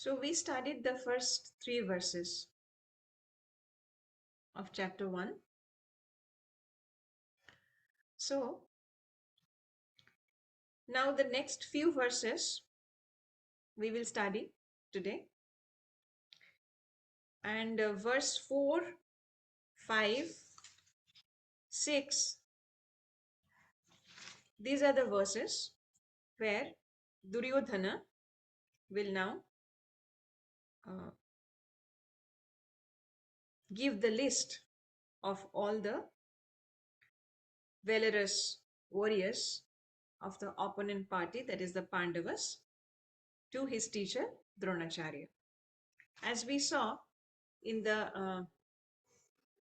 So we studied the first 3 verses of chapter 1. So now the next few verses we will study today. And verse 4, 5, 6, these are the verses where Duryodhana will now uh, give the list of all the valorous warriors of the opponent party, that is the Pandavas, to his teacher Dronacharya. As we saw in the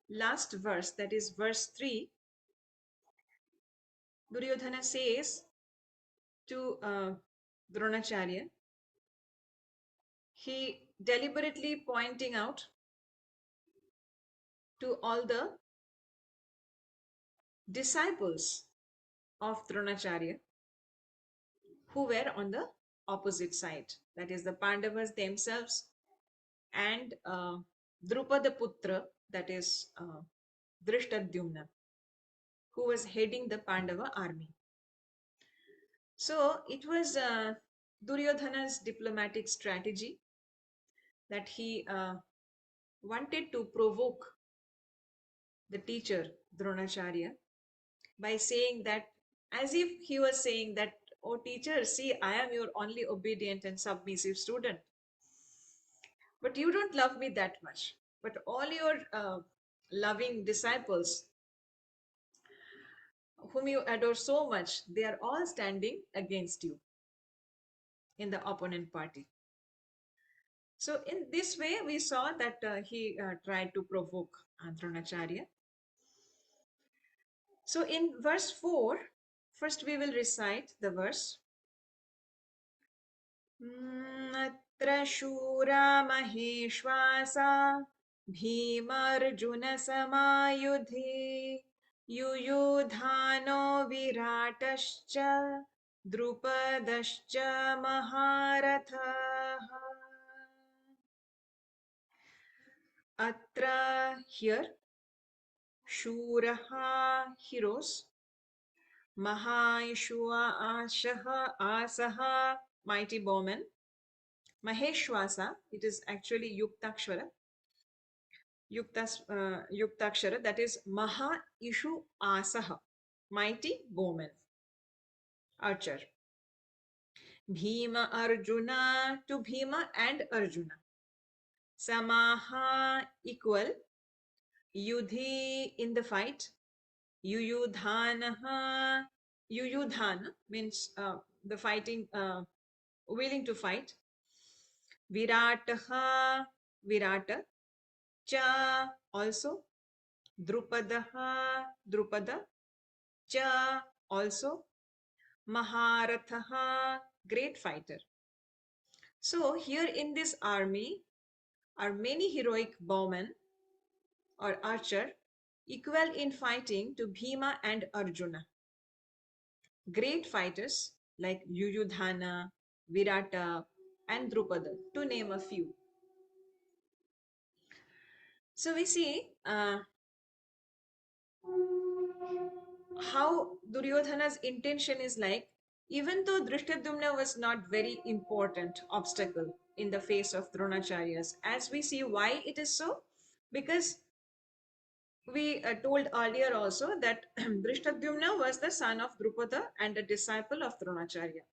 last verse, that is verse 3, Duryodhana says to Dronacharya, he deliberately pointing out to all the disciples of Dronacharya who were on the opposite side, that is the Pandavas themselves and Drupada Putra, that is Drishtadyumna, who was heading the Pandava army. So it was Duryodhana's diplomatic strategy that he wanted to provoke the teacher Dronacharya by saying that, as if he was saying that, oh teacher, see, I am your only obedient and submissive student, but you don't love me that much. But all your loving disciples whom you adore so much, they are all standing against you in the opponent party. So in this way, we saw that he tried to provoke Dronacharya. So in verse 4, first we will recite the verse. Atra shura maheshwasa bhimarjuna samayudhe yuyudhano viratascha drupadascha maharatha. Atra, here, shuraha, heroes, Maheshwa Ashaha Asaha, mighty bowman. Maheshwasa, it is actually Yuktakshara. Yuktakshara, that is Maha Ishu Asaha, mighty bowman, archer. Bhima Arjuna, to Bhima and Arjuna. Samaha, equal. Yudhi, in the fight. Yuyudhanaha, Yuyudhana means the fighting, willing to fight. Virataha, Virata. Cha, also. Drupadaha, Drupada. Cha, also. Maharathaha, great fighter. So here in this army are many heroic bowmen or archer equal in fighting to Bhima and Arjuna. Great fighters like Yuyudhana, Virata, and Drupada, to name a few. So we see how Duryodhana's intention is like, even though Drishtadyumna was not very important obstacle in the face of Dronacharya's, as we see why it is so, because we told earlier also that Drishtadyumna was the son of Drupada and a disciple of Dronacharya.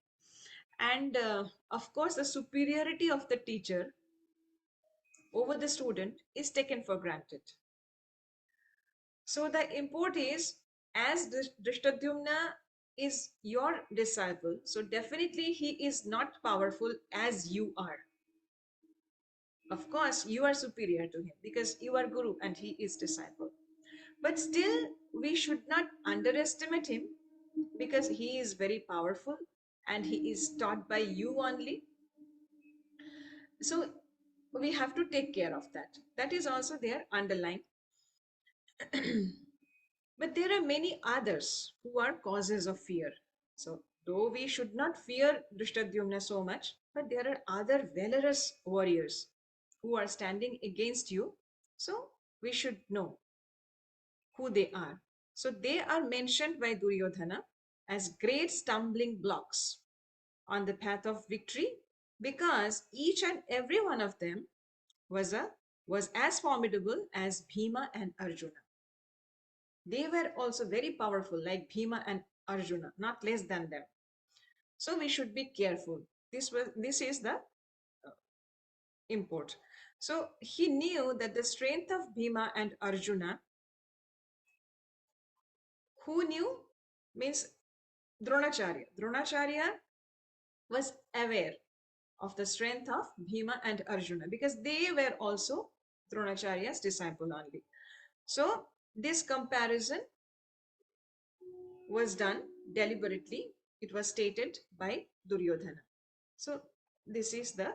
And of course, the superiority of the teacher over the student is taken for granted. So the import is, as Drishtadyumna is your disciple, so definitely he is not powerful as you are. Of course, you are superior to him because you are guru and he is disciple. But still, we should not underestimate him because he is very powerful and he is taught by you only. So we have to take care of that. That is also there underlined. But there are many others who are causes of fear. So though we should not fear Drishtadyumna so much, but there are other valorous warriors who are standing against you. So we should know who they are. So they are mentioned by Duryodhana as great stumbling blocks on the path of victory, because each and every one of them was a was as formidable as Bhima and Arjuna. They were also very powerful, like Bhima and Arjuna, not less than them. So we should be careful. This is the import. So he knew that the strength of Bhima and Arjuna. Who knew? Means Dronacharya. Dronacharya was aware of the strength of Bhima and Arjuna because they were also Dronacharya's disciple only. So this comparison was done deliberately. It was stated by Duryodhana. So this is the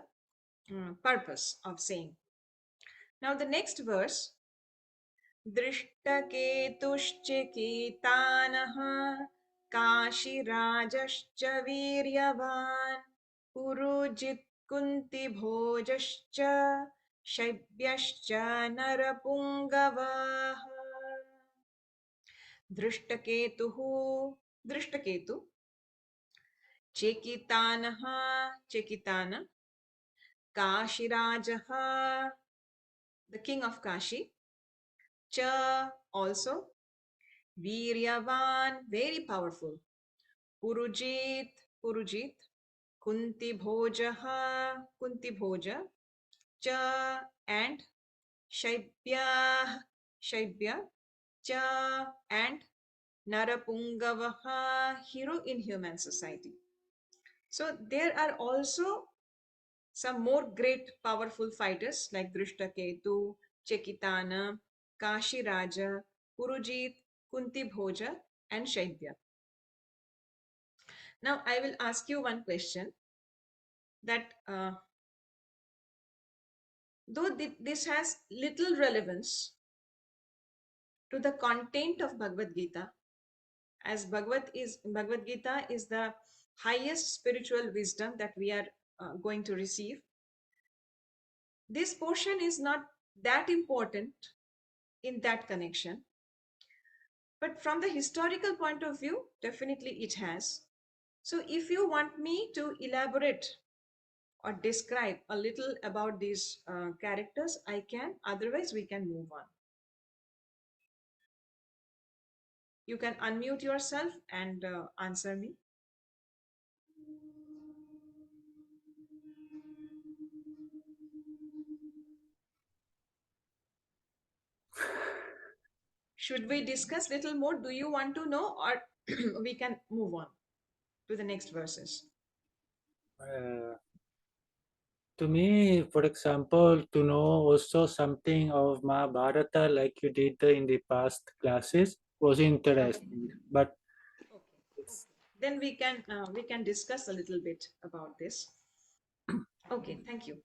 purpose of saying. Now the next verse, दृष्टकेतुश्चिकीतानः काशीराजश्च वीर्यवान् पुरुजित्कुन्तिभोजश्च शैब्यश्च नरपुङ्गवाः दृष्टकेतुः Dhrishtaketu चेकितानः Chekitan काशीराजः the king of Kashi, cha also Viryavan, very powerful. Purujit, Purujit. Kunti Bhojaha, Kunti Bhoja. Cha and Shaibya, Shaibya. Cha and Narapungavaha, hero in human society. So there are also some more great powerful fighters like Drishtaketu, Chekitana, Kashi Raja, Purujit, Kunti Bhoja, and Shaibya. Now, I will ask you one question that though this has little relevance to the content of Bhagavad Gita, as Bhagavad Gita is the highest spiritual wisdom that we are going to receive. This portion is not that important in that connection, but from the historical point of view, definitely it has. So if you want me to elaborate or describe a little about these characters, I can. Otherwise, we can move on. You can unmute yourself and answer me. Should we discuss little more? Do you want to know, or we can move on to the next verses? Uh, to me, for example, to know also something of Mahabharata like you did in the past classes was Okay. interesting. But Okay. it's, Then we can discuss a little bit about this. Okay. Thank you.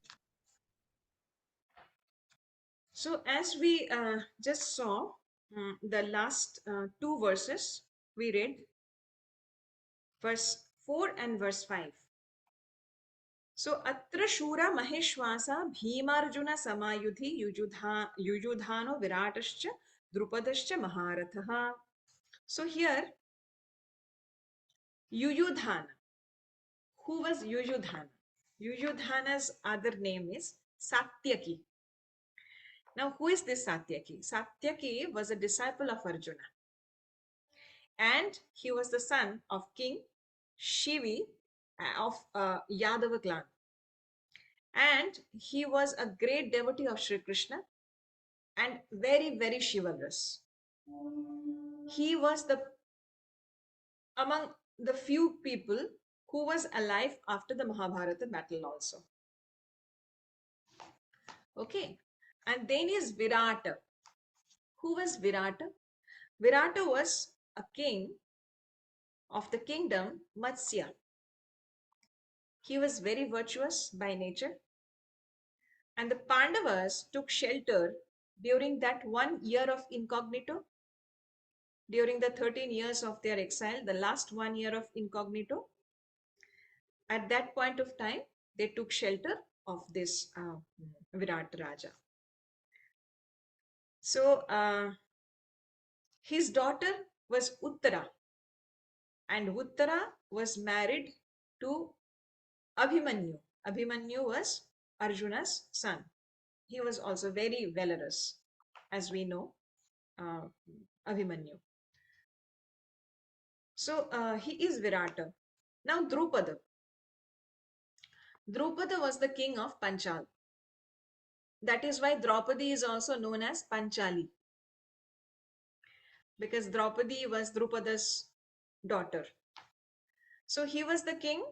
So as we just saw the last two verses, we read verse 4 and verse 5. So atra shura maheshwasa bhimarjuna samayudhi yujudhano viratascha drupadascha maharatha. So here Yuyudhana. Who was Yuyudhana? Yuyudhana's other name is Satyaki. Now who is this Satyaki? Satyaki was a disciple of Arjuna, and he was the son of King Shivi of Yadava clan. And he was a great devotee of Sri Krishna and very, very chivalrous. He was the among the few people who was alive after the Mahabharata battle also. Okay. And then is Virata. Who was Virata? Virata was a king of the kingdom Matsya. He was very virtuous by nature, and the Pandavas took shelter during that 1 year of incognito, during the 13 years of their exile, the last 1 year of incognito. At that point of time, they took shelter of this Virat Raja. So his daughter was Uttara, and Uttara was married to Abhimanyu. Abhimanyu was Arjuna's son. He was also very valorous, as we know, uh, Abhimanyu. So he is Virata. Now Drupada. Drupada was the king of Panchal. That is why Draupadi is also known as Panchali, because Draupadi was Drupada's daughter. So he was the king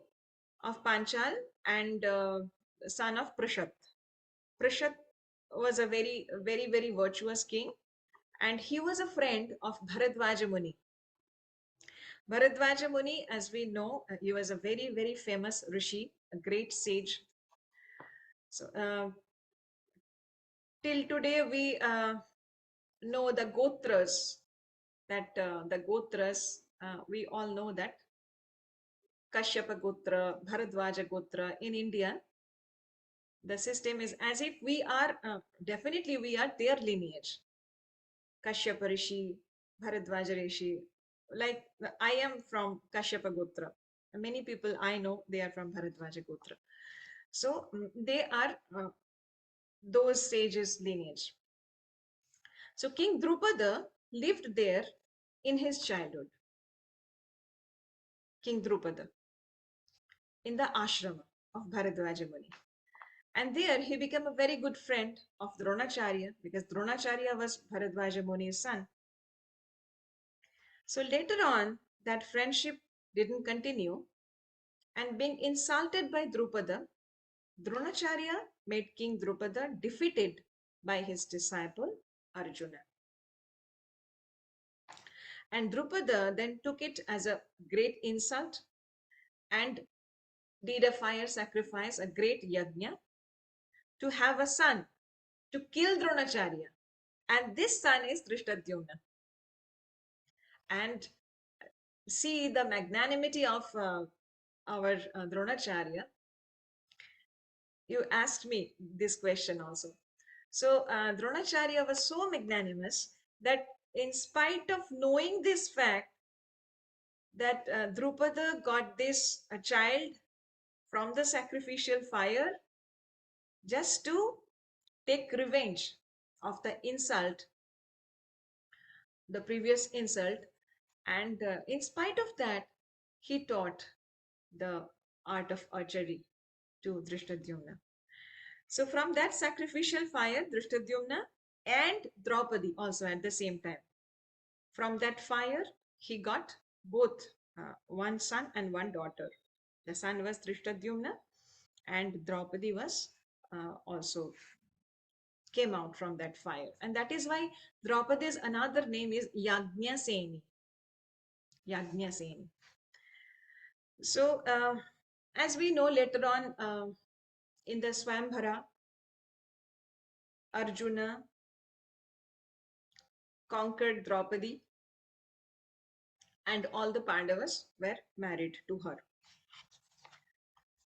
of Panchal and son of Prashat. Prashat was a very virtuous king, and he was a friend of Bharadwaja Muni. Bharadwaja Muni, as we know, he was a very famous rishi, a great sage. So till today we know the Gotras, that the Gotras, we all know that Kashyapa Gotra, Bharadwaja Gotra in India, the system is as if we are, definitely we are their lineage. Kashyapa Rishi, Bharadwaja Rishi, like I am from Kashyapa Gotra. Many people I know, they are from Bharadwaja Gotra. So they are those sages' lineage. So King Drupada lived there in his childhood. King Drupada, in the ashrama of Bharadwaja Muni. And there he became a very good friend of Dronacharya, because Dronacharya was Bharadwaja Muni's son. So later on, that friendship didn't continue, and being insulted by Drupada, Dronacharya made King Drupada defeated by his disciple Arjuna. And Drupada then took it as a great insult and did a fire sacrifice, a great yajna, to have a son, to kill Dronacharya. And this son is Drishtadyumna. And see the magnanimity of our Dronacharya. You asked me this question also. So Dronacharya was so magnanimous that in spite of knowing this fact that Drupada got this child from the sacrificial fire, just to take revenge of the insult, the previous insult, and in spite of that, he taught the art of archery to Drishtadyumna. So from that sacrificial fire, Drishtadyumna and Draupadi also at the same time. From that fire, he got both one son and one daughter. The son was Drishtadyumna, and Draupadi was also came out from that fire. And that is why Draupadi's another name is Yajnaseni. Yajnaseni. So, as we know later on in the Swambhara, Arjuna conquered Draupadi, and all the Pandavas were married to her.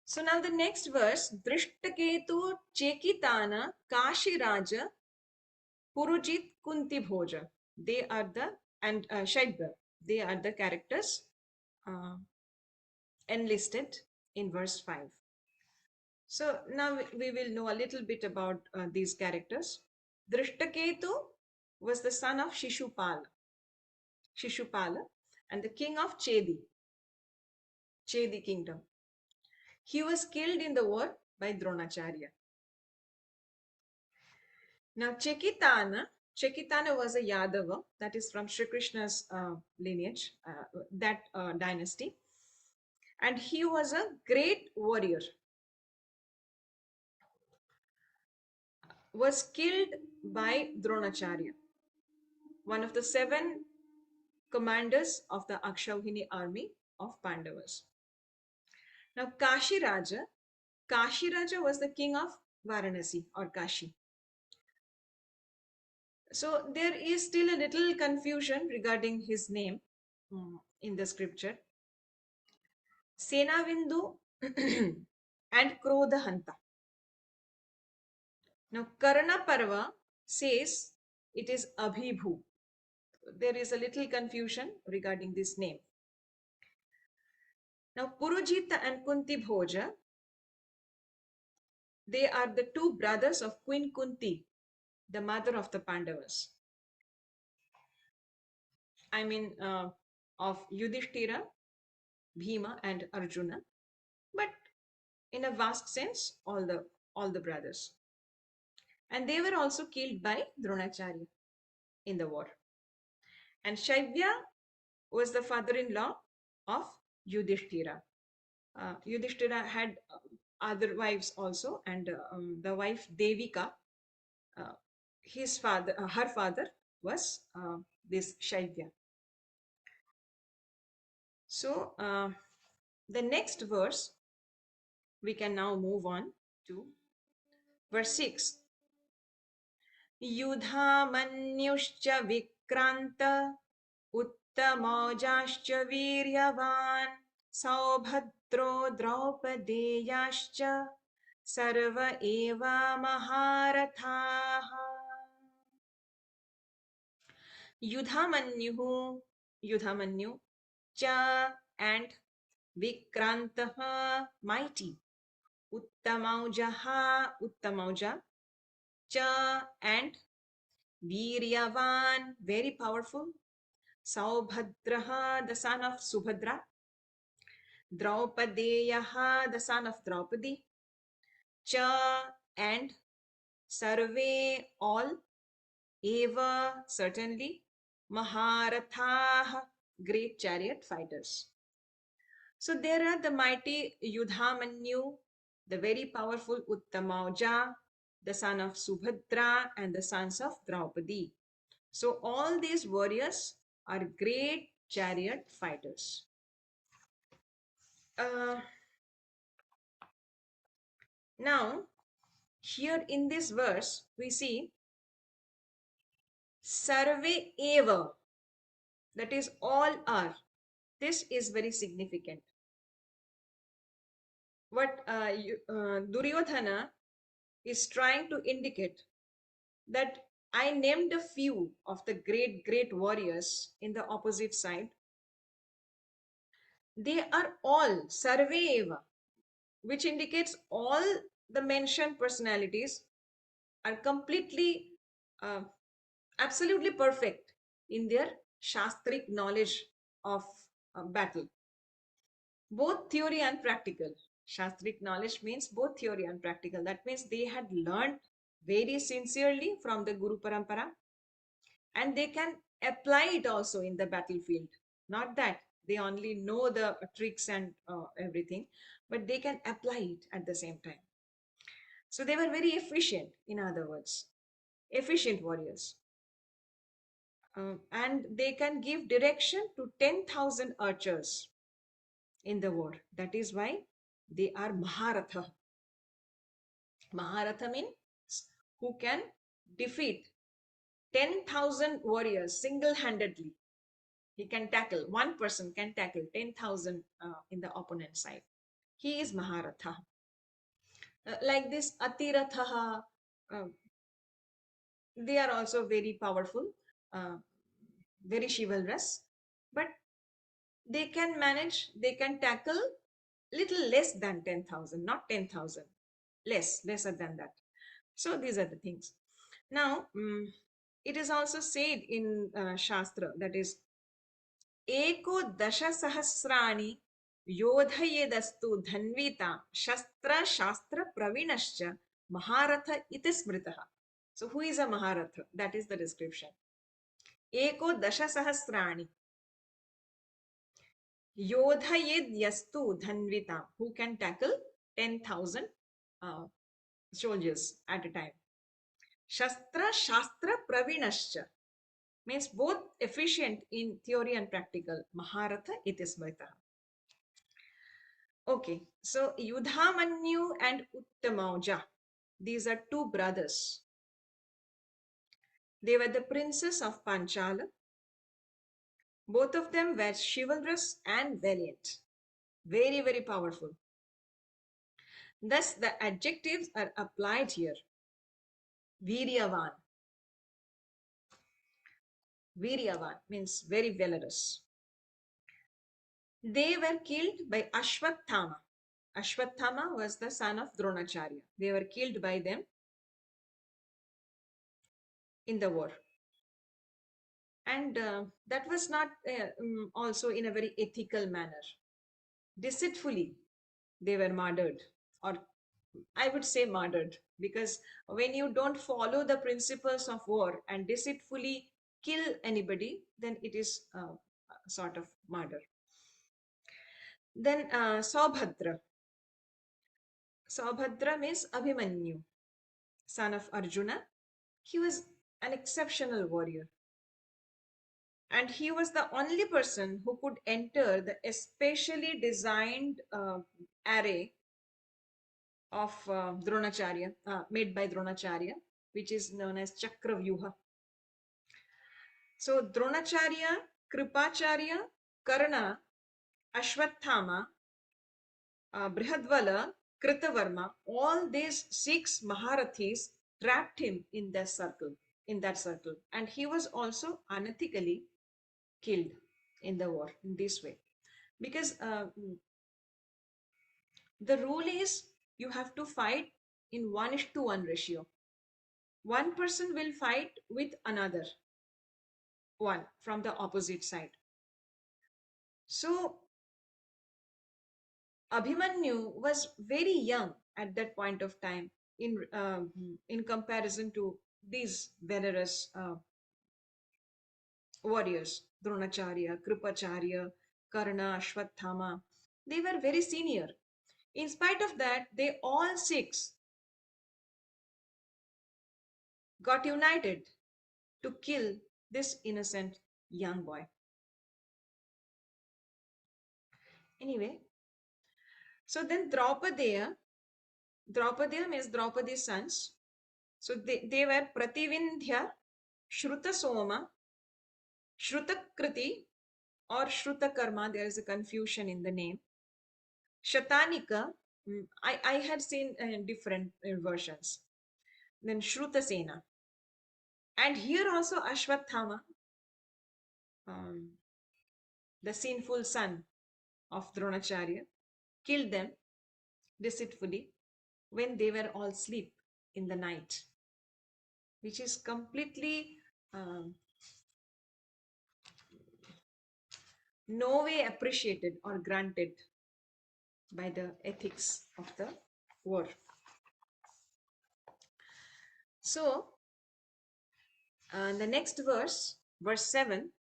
So now the next verse, Drishtaketu Chekitana Kashi Raja Purujit Kunti Bhoja. They are the, and Shaidba, they are the characters enlisted in verse 5. So now we will know a little bit about these characters. Drishtaketu was the son of Shishupala, and the king of Chedi kingdom. He was killed in the war by Dronacharya. Now Chekitana was a Yadava, that is from Sri Krishna's lineage, that dynasty. And he was a great warrior. Was killed by Dronacharya, one of the 7 commanders of the Akshauhini army of Pandavas. Now Kashi Raja was the king of Varanasi or Kashi. So there is still a little confusion regarding his name in the scripture. Senavindu and Krodahanta. Now, Karna Parva says it is Abhibhu. There is a little confusion regarding this name. Now, Purujita and Kunti Bhoja, they are the two brothers of Queen Kunti, the mother of the Pandavas. I mean, of Yudhishthira, Bhima, and Arjuna, but in a vast sense, all the brothers. And they were also killed by Dronacharya in the war. And Shaivya was the father-in-law of Yudhishthira. Yudhishthira had other wives also, and the wife Devika, uh, her father was this Shaivya. So the next verse, we can now move on to verse 6. युधामन्युश्च विक्रान्त उत्तमौजाश्च वीर्यवान् सौभद्रो द्रौपदेयाश्च सर्व एव महारथाः. युधामन्यु च and vikrantah mighty, uttamauja cha and Viryavan, very powerful, Saubhadraha, the son of Subhadra, Draupadeyaha, the son of Draupadi, Cha and Sarve, all, Eva, certainly, Maharathaha, great chariot fighters. So there are the mighty Yudhamanyu, the very powerful Uttamauja, the son of Subhadra, and the sons of Draupadi. So all these warriors are great chariot fighters. Now, here in this verse, we see Sarve Eva, that is all are. This is very significant. What Duryodhana is trying to indicate that I named a few of the great warriors in the opposite side. They are all Sarve Eva, which indicates all the mentioned personalities are completely, absolutely perfect in their shastric knowledge of battle, both theory and practical. Shastric knowledge means both theory and practical. That means they had learned very sincerely from the Guru Parampara, and they can apply it also in the battlefield. Not that they only know the tricks and everything, but they can apply it at the same time. So they were very efficient, in other words, efficient warriors. And they can give direction to 10,000 archers in the war. That is why they are Maharatha. Maharatha means who can defeat 10,000 warriors single-handedly. He can tackle, one person can tackle 10,000 in the opponent side. He is Maharatha. Like this Atiratha, they are also very powerful, very chivalrous, but they can manage, they can tackle little less than 10,000, not 10,000, lesser than that. So these are the things. Now, it is also said in Shastra, that is, Eko dasha sahasrani yodhayedastu dhanvita shastra pravinascha maharatha iti smritaha. So who is a maharatha? That is the description. Eko dasha sahasrani yodhayed yastu dhanvita, who can tackle 10,000 soldiers at a time. Shastra pravinascha means both efficient in theory and practical. Maharatha iti smritaha. Okay, so Yudhamanyu and Uttamauja, these are two brothers. They were the princes of Panchala. Both of them were chivalrous and valiant. Very, very powerful. Thus, the adjectives are applied here. Viryavan. Viryavan means very valorous. They were killed by Ashwathama. Ashwathama was the son of Dronacharya. They were killed by them in the war. And that was not also in a very ethical manner. Deceitfully, they were murdered, or I would say murdered, because when you don't follow the principles of war and deceitfully kill anybody, then it is a sort of murder. Then Saubhadra. Saubhadra means Abhimanyu, son of Arjuna. He was an exceptional warrior. And he was the only person who could enter the especially designed array of Dronacharya, made by Dronacharya, which is known as Chakravyuha. So Dronacharya, Kripacharya, Karna, Ashwathama, Brihadvala, Kritavarma, all these 6 Maharathis trapped him in that circle. And he was also unethically killed in the war in this way. Because the rule is you have to fight in 1:1 ratio. One person will fight with another one from the opposite side. So Abhimanyu was very young at that point of time in comparison to these valorous warriors, Dronacharya, Kripacharya, Karna, Ashwathama. They were very senior. In spite of that, they all 6 got united to kill this innocent young boy. Anyway, so then Draupadaya means Draupadi's sons. So they were Prativindhya, Shrutasoma, Shrutakriti or Shrutakarma. There is a confusion in the name. Shatanika, I had seen different versions. Then Shrutasena. And here also Ashwathama, um, the sinful son of Dronacharya, killed them deceitfully when they were all asleep in the night, which is completely no way appreciated or granted by the ethics of the war. So, the next verse, verse 7,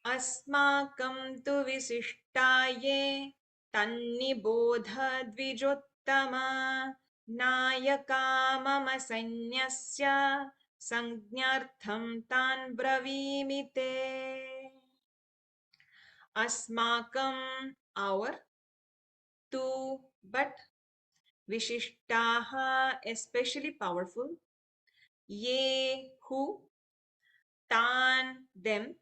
Asmakam tu visishtaye tannibodha dvijottama nayaka mama sanyasya sangnartham tan bravimite. Asmakam, our, tu, but, Vishishtaha, especially powerful, ye, who, tan, them,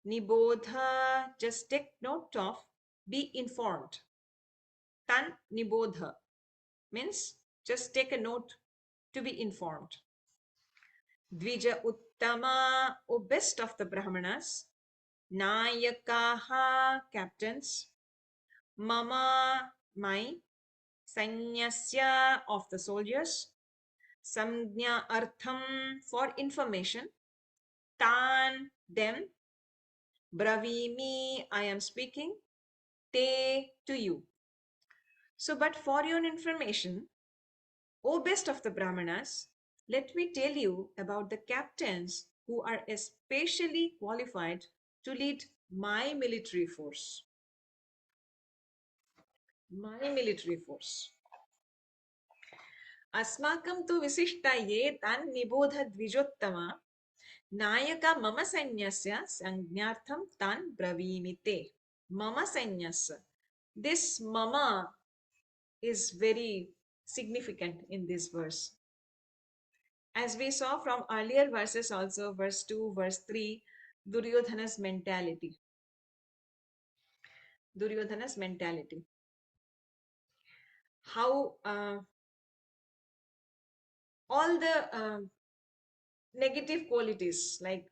nibodha, just take note of, be informed. Tan nibodha means just take a note to be informed. Dvija uttama, O best of the Brahmanas, nayakaha, captains, mama, my, sanyasya, of the soldiers, samgnya artham, for information, tan, them, bravimi, I am speaking, te, to you. So, but for your information, O best of the Brahmanas, let me tell you about the captains who are especially qualified to lead my military force. My military force. Asmakam tu visishta ye tan nibodha dvijottama Nayaka mama sanyasya sangnartham tan bravimite. Mama sanyasya. This mama is very significant in this verse. As we saw from earlier verses also, verse 2, verse 3, Duryodhana's mentality. Duryodhana's mentality. how all the negative qualities like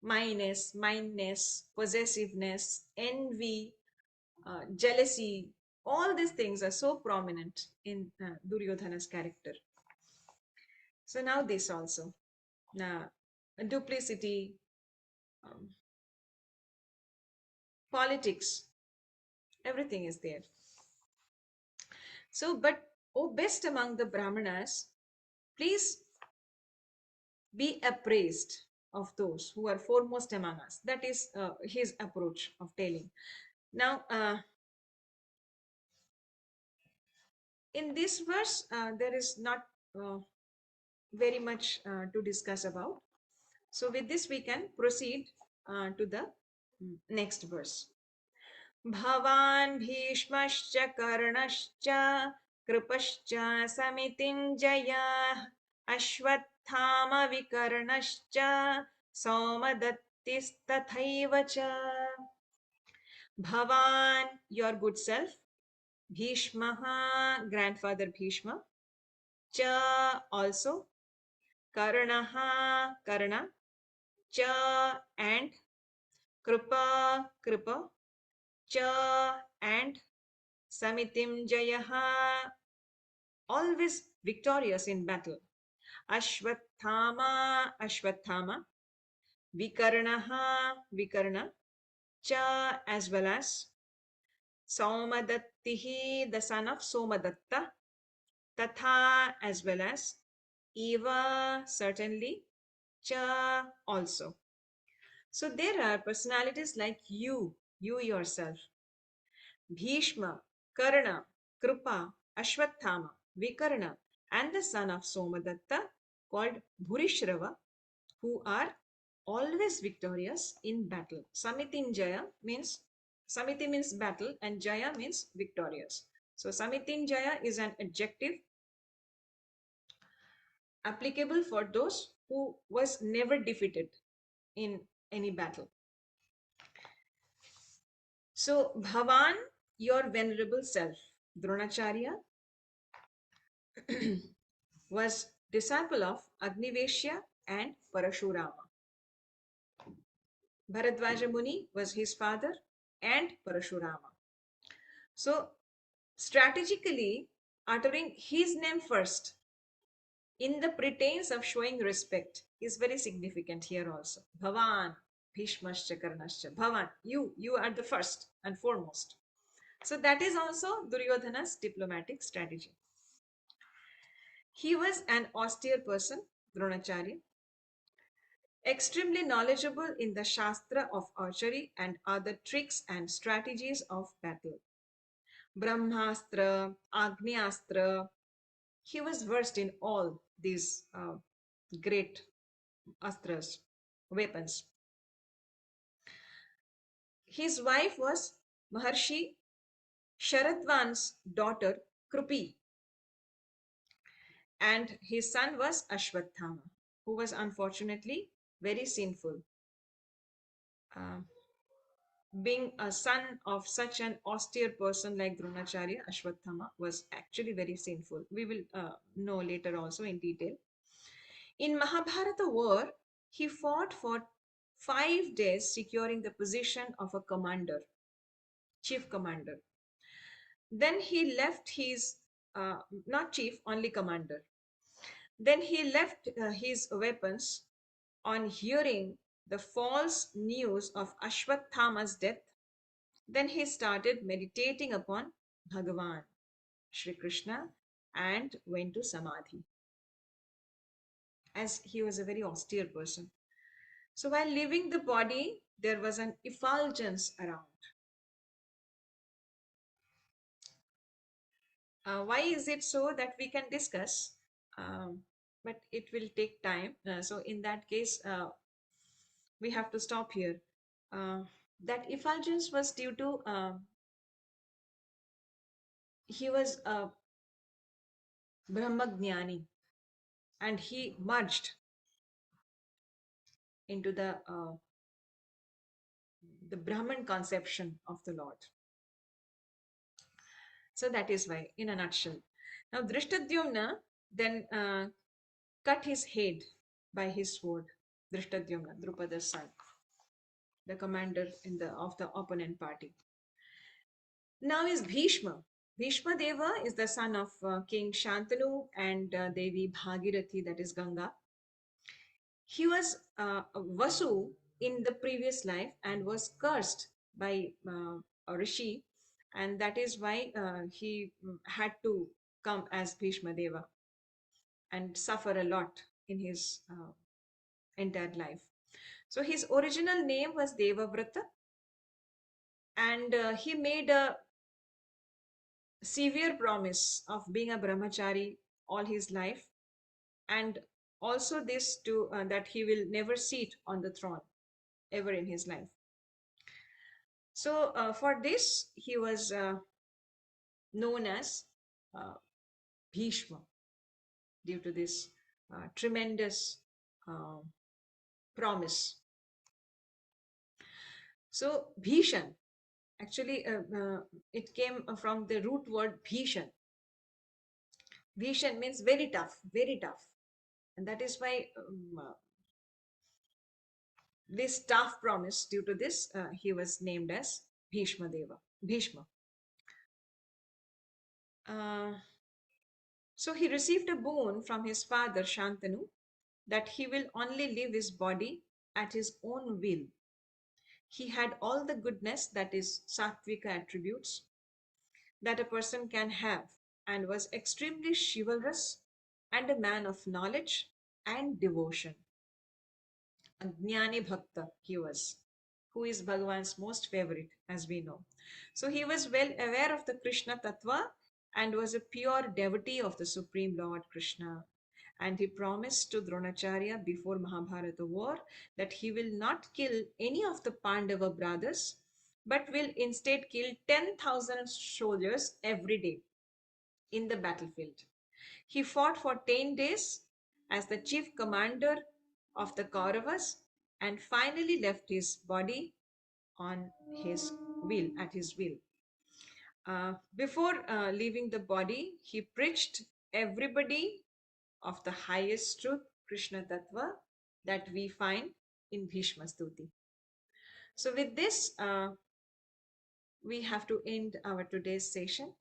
mindness, possessiveness, envy, jealousy, all these things are so prominent in Duryodhana's character. So now this also, now duplicity, um, politics, everything is there. So, but oh, best among the Brahmanas, please be appraised of those who are foremost among us. That is his approach of telling. Now, in this verse, there is not uh, very much to discuss about. So, with this, we can proceed to the next verse. भवान् भीष्मश्च कर्णश्च कृपश्च समितिञ्जयः अश्वत्थामविकर्णश्च सौमदत्तिस्तथैव च भवान् your good self Bhishmaha grandfather Bhishma cha also Karnaha Karna cha and Kripa cha and Samitim Jayaha always victorious in battle. Ashwathama, Vikarna, Cha as well as Saumadattihi, the son of Somadatta, Tatha as well as Eva, certainly, Cha also. So there are personalities like you yourself, Bhishma, Karna, Krupa, Ashwathama, Vikarna, and the son of Somadatta called Bhurishrava, who are always victorious in battle. Samitinjaya means Samiti means battle and Jaya means victorious. So Samitinjaya is an adjective applicable for those who was never defeated in any battle. So Bhavan, your venerable self, Dronacharya, was disciple of Agniveshya and Parashurama. Bharadwaja Muni was his father and Parashurama. So, strategically uttering his name first in the pretense of showing respect is very significant here also. Bhavan, Bhishmascha Karnascha. Bhavan, you are the first and foremost. So, that is also Duryodhana's diplomatic strategy. He was an austere person, Dronacharya, extremely knowledgeable in the Shastra of archery and other tricks and strategies of battle. Brahmastra, Agnyastra, he was versed in all these great astras, weapons. His wife was Maharshi Sharadvan's daughter Krupi, and his son was Ashwathama, who was unfortunately very sinful. Uh, being a son of such an austere person like Dronacharya, Ashwathama was actually very sinful. We will know later also in detail. In Mahabharata war, he fought for 5 days, securing the position of a commander, chief commander. Then he left his, not chief, only commander. Then he left his weapons on hearing the false news of Ashwathama's death. Then he started meditating upon Bhagavan, Shri Krishna, and went to Samadhi, as he was a very austere person. So while leaving the body, there was an effulgence around. Why is it so that we can discuss? But it will take time. So in that case, we have to stop here. Uh, that effulgence was due to he was a Brahmagnani and he merged into the Brahman conception of the Lord. So that is why, in a nutshell. Now, Drishtadyumna then cut his head by his sword. Drishtadyumna, Drupada's son, the commander of the opponent party. Now is Bhishma. Bhishma Deva is the son of King Shantanu and Devi Bhagirathi, that is Ganga. He was Vasu in the previous life and was cursed by a rishi, and that is why he had to come as Bhishma Deva and suffer a lot in his entire life. So his original name was Devavrata, and he made a severe promise of being a brahmachari all his life, and also this to that he will never sit on the throne ever in his life. So for this he was known as uh, Bhishma, due to this tremendous uh, promise. So Bhishan, actually it came from the root word Bhishan. Bhishan means very tough, very tough, and that is why this tough promise, due to this he was named as Bhishma Deva, Bhishma. uh, so he received a boon from his father Shantanu that he will only leave his body at his own will. He had all the goodness, that is sattvika attributes, that a person can have, and was extremely chivalrous and a man of knowledge and devotion. A Jnani Bhakta he was, who is Bhagavan's most favorite, as we know. So he was well aware of the Krishna Tattva and was a pure devotee of the Supreme Lord Krishna. And he promised to Dronacharya before Mahabharata war that he will not kill any of the Pandava brothers, but will instead kill 10,000 soldiers every day in the battlefield. He fought for 10 days as the chief commander of the Kauravas and finally left his body on his will, at his will. Before leaving the body, he preached everybody of the highest truth, Krishna Tattva, that we find in Bhishma Stuti. So, with this, we have to end our today's session.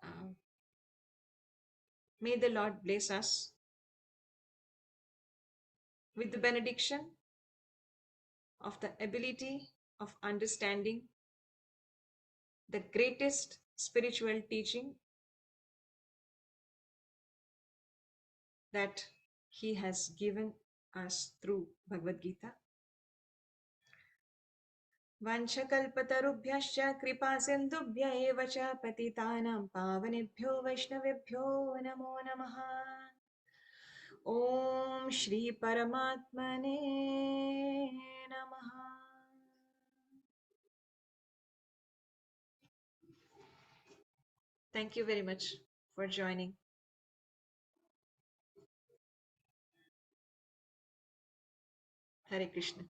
Uh, may the Lord bless us with the benediction of the ability of understanding the greatest spiritual teaching that he has given us through Bhagavad Gita. Vanchakalpatarubhyascha kripa sindhubhya eva cha patitanam pavanebhyo vaishnavebhyo namo namaha. Om Shri Paramatmane Namaha. Thank you very much for joining. Hare Krishna.